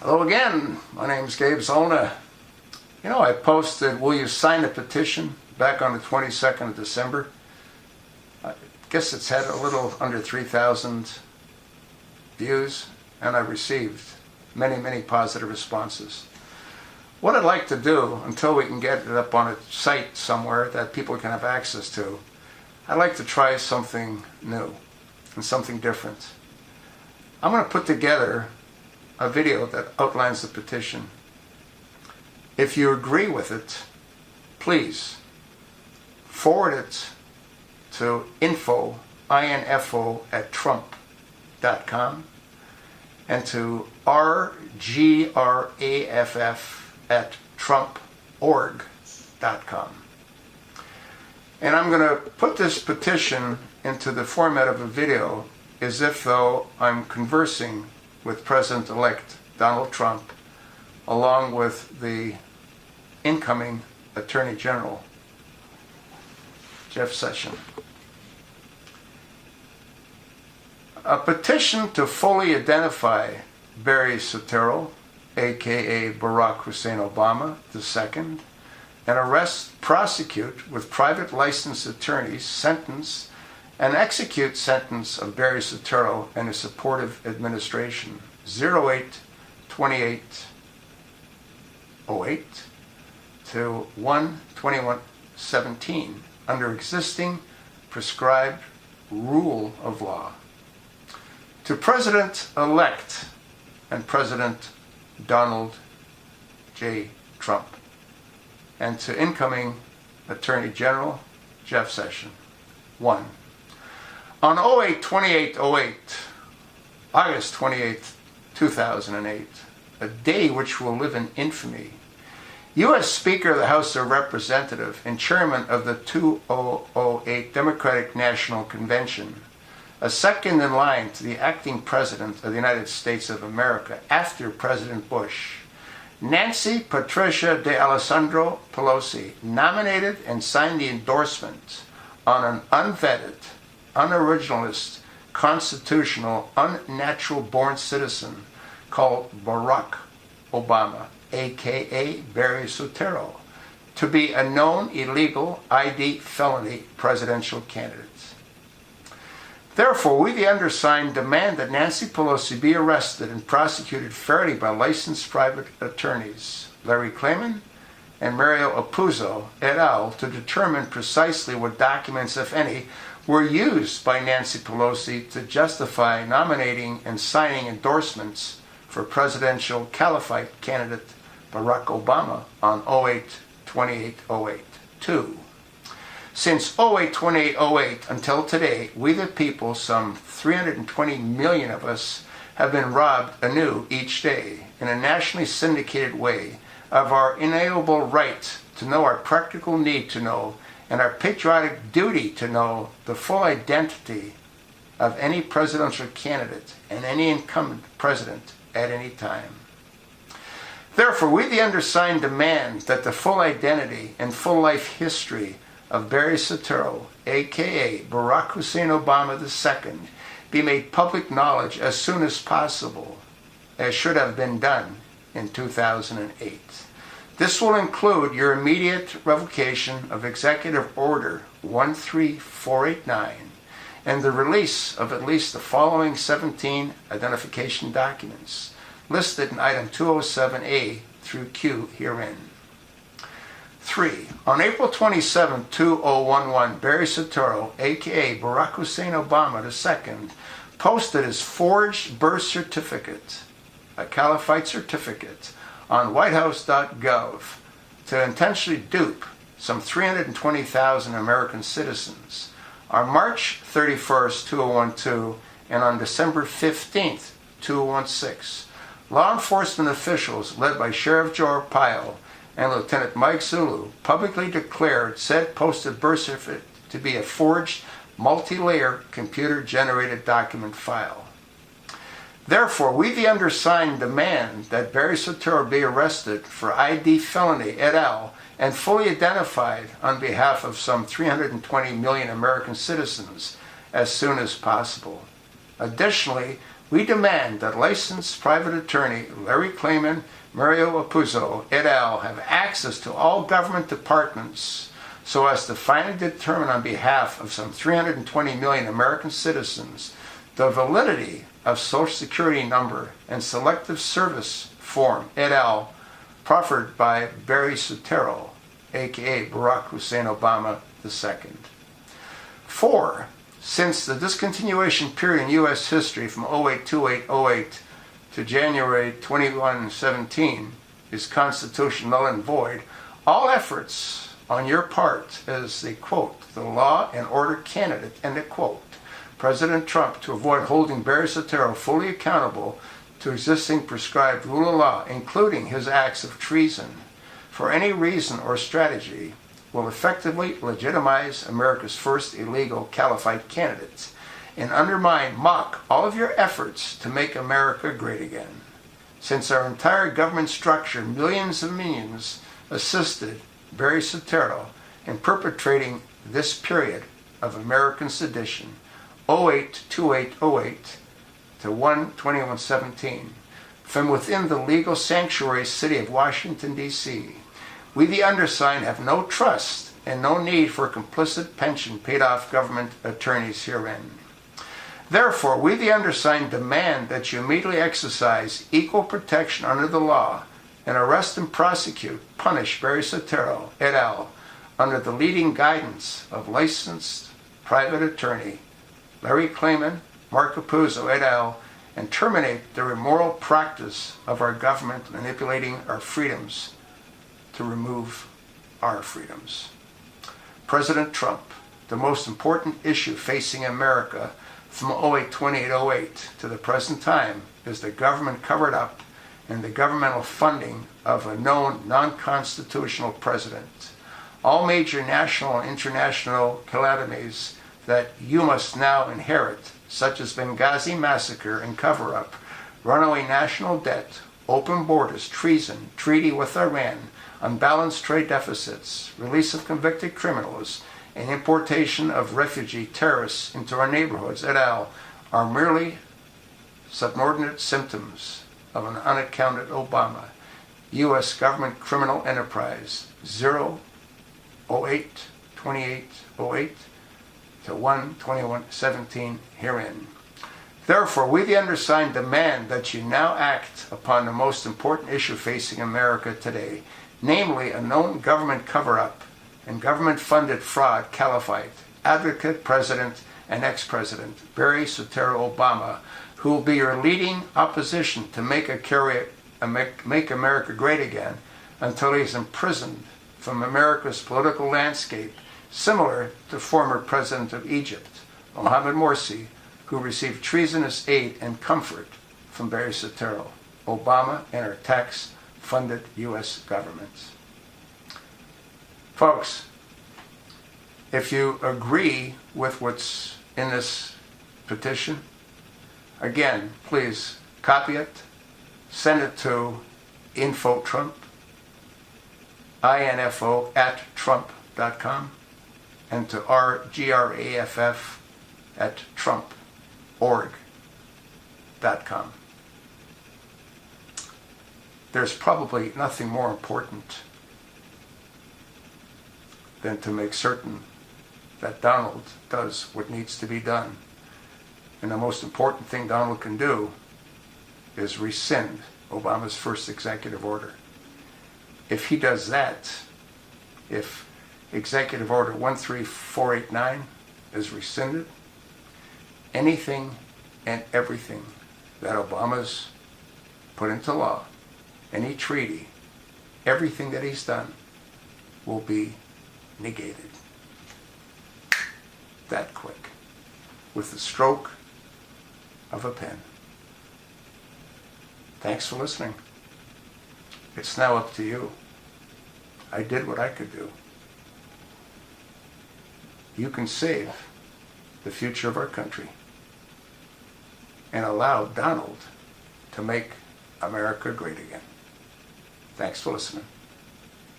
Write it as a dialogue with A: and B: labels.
A: Hello again, my name is Gabe Zolna. You know, I posted, will you sign the petition back on the 22nd of December. I guess it's had a little under 3,000 views, and I've received many positive responses. What I'd like to do, until we can get it up on a site somewhere that people can have access to, I'd like to try something new and something different. I'm going to put together a video that outlines the petition. If you agree with it, please forward it to info at trump.com and to rgraff at trumporg.com. And I'm going to put this petition into the format of a video as if though I'm conversing with President-elect Donald Trump along with the incoming Attorney General, Jeff Sessions. A petition to fully identify Barry Soetoro, aka Barack Hussein Obama II, and arrest, prosecute with private licensed attorneys, sentence, and execute sentence of Barry Soetoro and his supportive administration, 08-28-08 to 1/21/17, under existing prescribed rule of law. To President-elect and President Donald J. Trump, and to incoming Attorney General Jeff Sessions. 1. On 08-28-08, August 28, 2008, a day which will live in infamy, U.S. Speaker of the House of Representatives and Chairman of the 2008 Democratic National Convention, a second in line to the acting President of the United States of America after President Bush, Nancy Patricia D'Alessandro Pelosi, nominated and signed the endorsement on an unvetted, unoriginalist, constitutional, unnatural-born citizen called Barack Obama, aka Barry Soetoro, to be a known illegal ID felony presidential candidate. Therefore, we the undersigned demand that Nancy Pelosi be arrested and prosecuted fairly by licensed private attorneys, Larry Klayman and Mario Apuzzo et al., to determine precisely what documents, if any, were used by Nancy Pelosi to justify nominating and signing endorsements for presidential caliphate candidate Barack Obama on 08-28-08. 2. Since 08-28-08 until today, we the people, some 320 million of us, have been robbed anew each day in a nationally syndicated way of our inalienable right to know, our practical need to know, and our patriotic duty to know the full identity of any presidential candidate and any incumbent president at any time. Therefore, we the undersigned demand that the full identity and full life history of Barry Soetoro, aka Barack Hussein Obama II, be made public knowledge as soon as possible, as should have been done in 2008. This will include your immediate revocation of Executive Order 13489 and the release of at least the following 17 identification documents listed in item 207A through Q herein. 3. On April 27, 2011, Barry Soetoro, a.k.a. Barack Hussein Obama II, posted his forged birth certificate, a caliphate certificate, on whitehouse.gov to intentionally dupe some 320,000 American citizens. On March 31, 2012, and on December 15, 2016, law enforcement officials led by Sheriff Joe Arpaio and Lieutenant Mike Zulu publicly declared said posted birth certificate to be a forged, multi-layer, computer-generated document file. Therefore, we the undersigned demand that Barry Soetoro be arrested for ID felony et al. And fully identified on behalf of some 320 million American citizens as soon as possible. Additionally, We demand that licensed private attorney Larry Klayman, Mario Apuzzo, et al. Have access to all government departments so as to finally determine on behalf of some 320 million American citizens the validity of Social Security number and selective service form, et al., proffered by Barry Soetoro, aka Barack Hussein Obama II. 4. Since the discontinuation period in U.S. history from 08/28/08 to January 21/17 is constitutional null and void, all efforts on your part as the, quote, the law and order candidate, end of quote, President Trump, to avoid holding Barry Soetoro fully accountable to existing prescribed rule of law, including his acts of treason, for any reason or strategy, will effectively legitimize America's first illegal caliphate candidate and undermine, mock all of your efforts to make America great again. Since our entire government structure, millions of minions, assisted Barry Soetoro in perpetrating this period of American sedition, 08/28/08 to 1/21/17, from within the legal sanctuary city of Washington, D.C., we, the undersigned, have no trust and no need for complicit pension paid off government attorneys herein. Therefore, we, the undersigned, demand that you immediately exercise equal protection under the law and arrest and prosecute, punish Barry Soetoro, et al., under the leading guidance of licensed private attorney Larry Klayman, Mark Apuzzo, et al., and terminate the immoral practice of our government manipulating our freedoms to remove our freedoms. President Trump, the most important issue facing America from 08/28/08 to the present time is the government covered up and the governmental funding of a known non-constitutional president. All major national and international calamities that you must now inherit, such as Benghazi massacre and cover-up, runaway national debt, open borders, treason, treaty with Iran, unbalanced trade deficits, release of convicted criminals, and importation of refugee terrorists into our neighborhoods, et al., are merely subordinate symptoms of an unaccounted Obama U.S. government criminal enterprise 08/28/08 to 1/21/17 herein. Therefore, we, the undersigned, demand that you now act upon the most important issue facing America today, namely a known government cover-up and government-funded fraud caliphate, advocate, president, and ex-president Barry Soetoro Obama, who will be your leading opposition to make America great again until he is imprisoned from America's political landscape, similar to former President of Egypt, Mohamed Morsi, who received treasonous aid and comfort from Barry Soetoro, Obama, and our tax-funded U.S. government. Folks, if you agree with what's in this petition, again, please copy it, send it to InfoTrump, info@trump.com, and to rgraff@trump.org.com. There's probably nothing more important than to make certain that Donald does what needs to be done. And the most important thing Donald can do is rescind Obama's first executive order. If he does that, if Executive Order 13489 is rescinded, anything and everything that Obama's put into law, any treaty, everything that he's done will be negated. That quick, with the stroke of a pen. Thanks for listening. It's now up to you. I did what I could do. You can save the future of our country and allow Donald to make America great again. Thanks for listening.